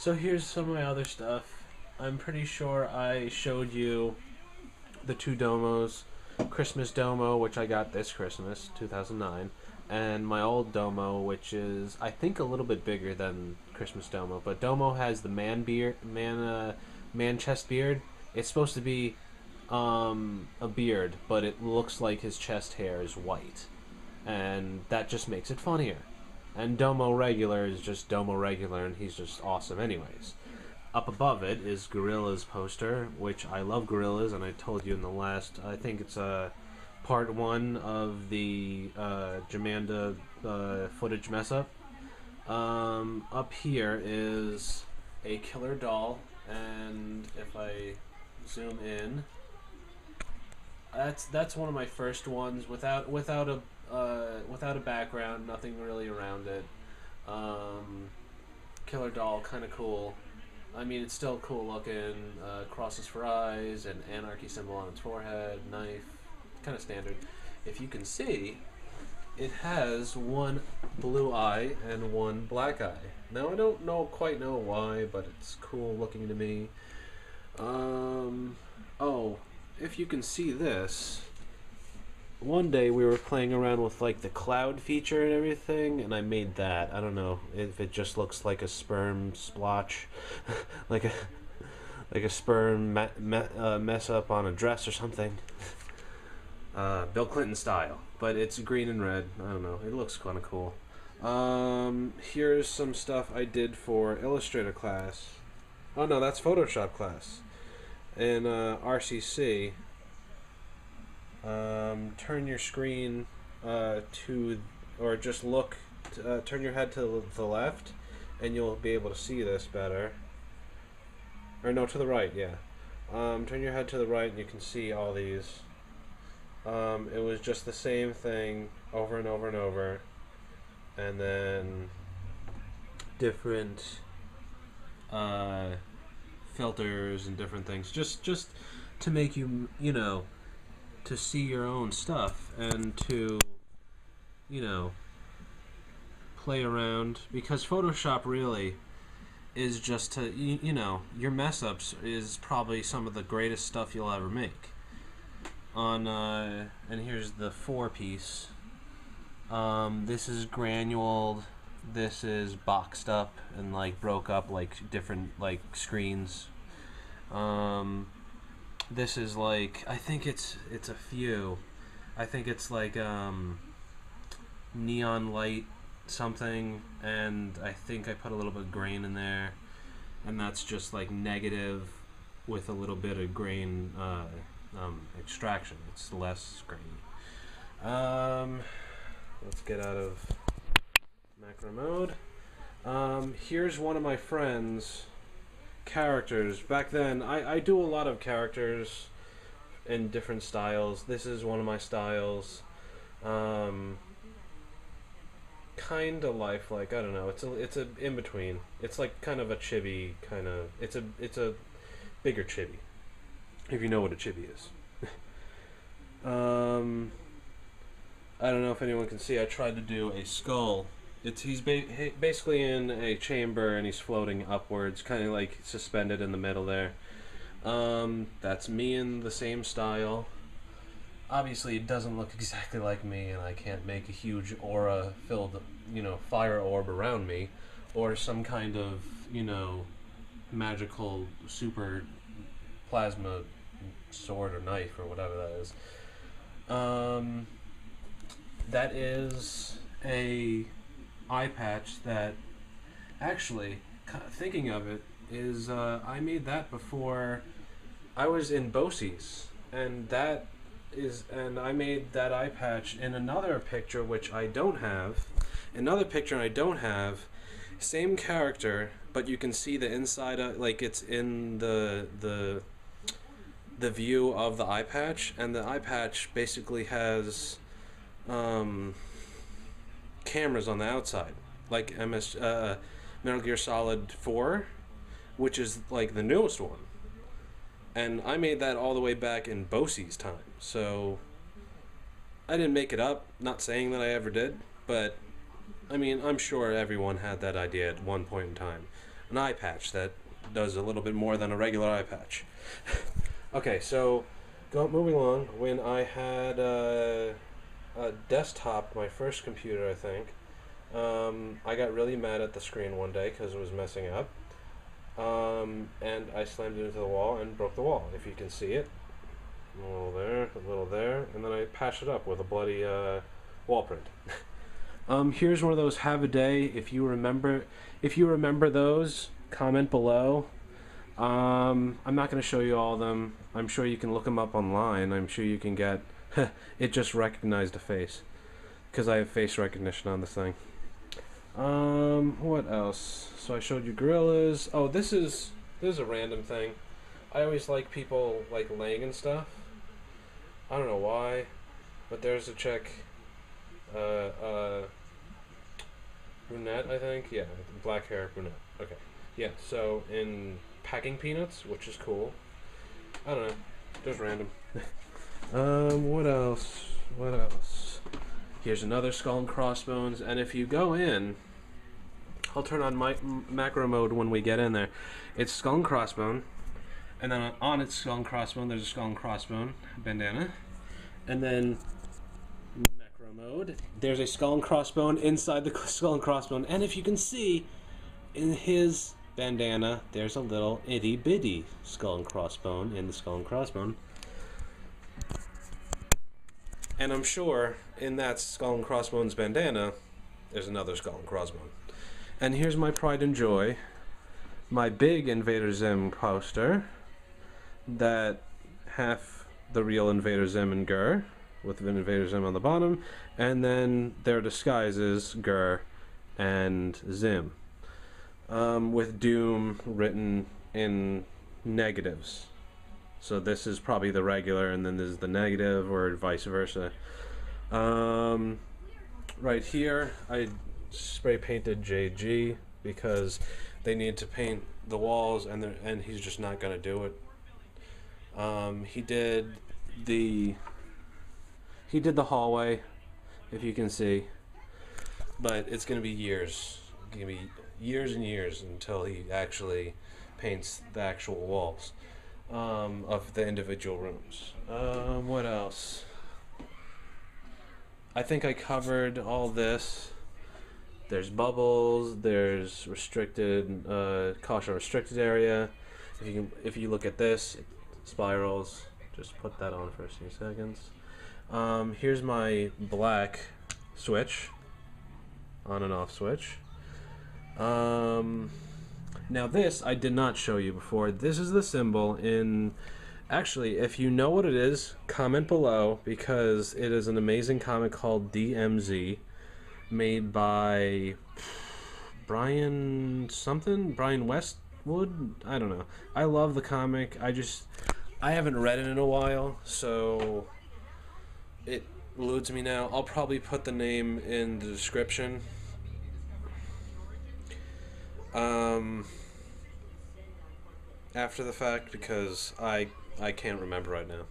So here's some of my other stuff. I'm pretty sure I showed you the two domos, Christmas Domo, which I got this Christmas, 2009, and my old Domo, which is I think a little bit bigger than Christmas Domo. But Domo has the man chest beard. It's supposed to be a beard, but it looks like his chest hair is white, and that just makes it funnier. And Domo Regular is just Domo Regular, and he's just awesome anyways. Up above it is Gorilla's poster, which I love Gorillas, and I told you in the last, I think it's part one of the Jamanda footage mess up. Up here is a killer doll, and if I zoom in, that's one of my first ones without a background, nothing really around it. Killer doll, kind of cool. I mean, it's still cool looking. Crosses for eyes, an anarchy symbol on its forehead, knife, kind of standard. If you can see, it has one blue eye and one black eye. Now I don't quite know why, but it's cool looking to me. Oh, if you can see this, one day we were playing around with like the cloud feature and everything, and I made that. I don't know if it just looks like a sperm splotch, like a sperm mess up on a dress or something. Bill Clinton style, but it's green and red. I don't know. It looks kind of cool. Here's some stuff I did for Illustrator class. Oh no, that's Photoshop class. In RCC. Turn your screen or just look, turn your head to the left, and you'll be able to see this better. Or no, to the right, yeah. Turn your head to the right and you can see all these. It was just the same thing over and over and over, and then different filters and different things, just to make you, to see your own stuff and to, play around, because Photoshop really is just to, your mess ups is probably some of the greatest stuff you'll ever make. And here's the 4-piece. This is granuled, this is boxed up and like broke up like different like screens. This is like, I think it's a few. I think it's like neon light something, and I think I put a little bit of grain in there, and that's just like negative with a little bit of grain extraction. It's less grainy. Let's get out of macro mode. Here's one of my friends' characters. Back then, I do a lot of characters in different styles. This is one of my styles. Kinda lifelike. I don't know. It's a in between. It's like kind of a chibi kind of. It's a bigger chibi, if you know what a chibi is. I don't know if anyone can see. I tried to do a skull. He's basically in a chamber and he's floating upwards, kind of like suspended in the middle there. That's me in the same style. Obviously, it doesn't look exactly like me, and I can't make a huge aura-filled, fire orb around me, or some kind of, magical super plasma sword or knife or whatever that is. That is a eye patch that, actually, thinking of it, is I made that before I was in BOCES, and I made that eye patch in another picture which I don't have. Another picture I don't have, same character, but you can see the inside like it's in the view of the eye patch, and the eye patch basically has cameras on the outside, like Metal Gear Solid 4, which is like the newest one. And I made that all the way back in BOCES time, so I didn't make it up, not saying that I ever did, but I mean, I'm sure everyone had that idea at one point in time. an eye patch that does a little bit more than a regular eye patch. Okay, so moving along. When I had a desktop, my first computer, I think, I got really mad at the screen one day because it was messing up, and I slammed it into the wall and broke the wall. If you can see it, a little there, and then I patched it up with a bloody wall print. Here's one of those have a day. If you remember those, comment below. I'm not going to show you all of them. I'm sure you can look them up online. I'm sure you can get it just recognized a face because I have face recognition on this thing. What else? So I showed you gorillas. Oh, this is a random thing. I always like people like laying and stuff. I don't know why, but there's a chick, brunette, I think. Yeah, black hair, brunette. Okay. Yeah. So in packing peanuts, which is cool. I don't know, just random. What else? What else? Here's another skull and crossbones, and if you go in, I'll turn on my macro mode when we get in there. It's skull and crossbone, and then on its skull and crossbone, there's a skull and crossbone bandana, and then macro mode, there's a skull and crossbone inside the skull and crossbone, and if you can see, in his bandana, there's a little itty bitty skull and crossbone in the skull and crossbone. And I'm sure in that skull and crossbones bandana, there's another skull and crossbone. And here's my pride and joy, my big Invader Zim poster, that half the real Invader Zim and Gur, with Invader Zim on the bottom, and then their disguises, Gur and Zim, with Doom written in negatives. So this is probably the regular, and then this is the negative, or vice versa. Right here, I spray painted JG because they need to paint the walls, and he's just not gonna do it. He did the hallway, if you can see, but it's gonna be years. It's gonna be years and years until he actually paints the actual walls of the individual rooms. What else? I think I covered all this. There's bubbles. There's restricted, caution restricted area. If you look at this, it spirals. Just put that on for a few seconds. Here's my black switch, on and off switch. Now this I did not show you before. This is the symbol in... Actually, if you know what it is, comment below, because it is an amazing comic called DMZ, made by Brian Westwood? I don't know. I love the comic. I haven't read it in a while, so it eludes me now. I'll probably put the name in the description. After the fact, because I can't remember right now.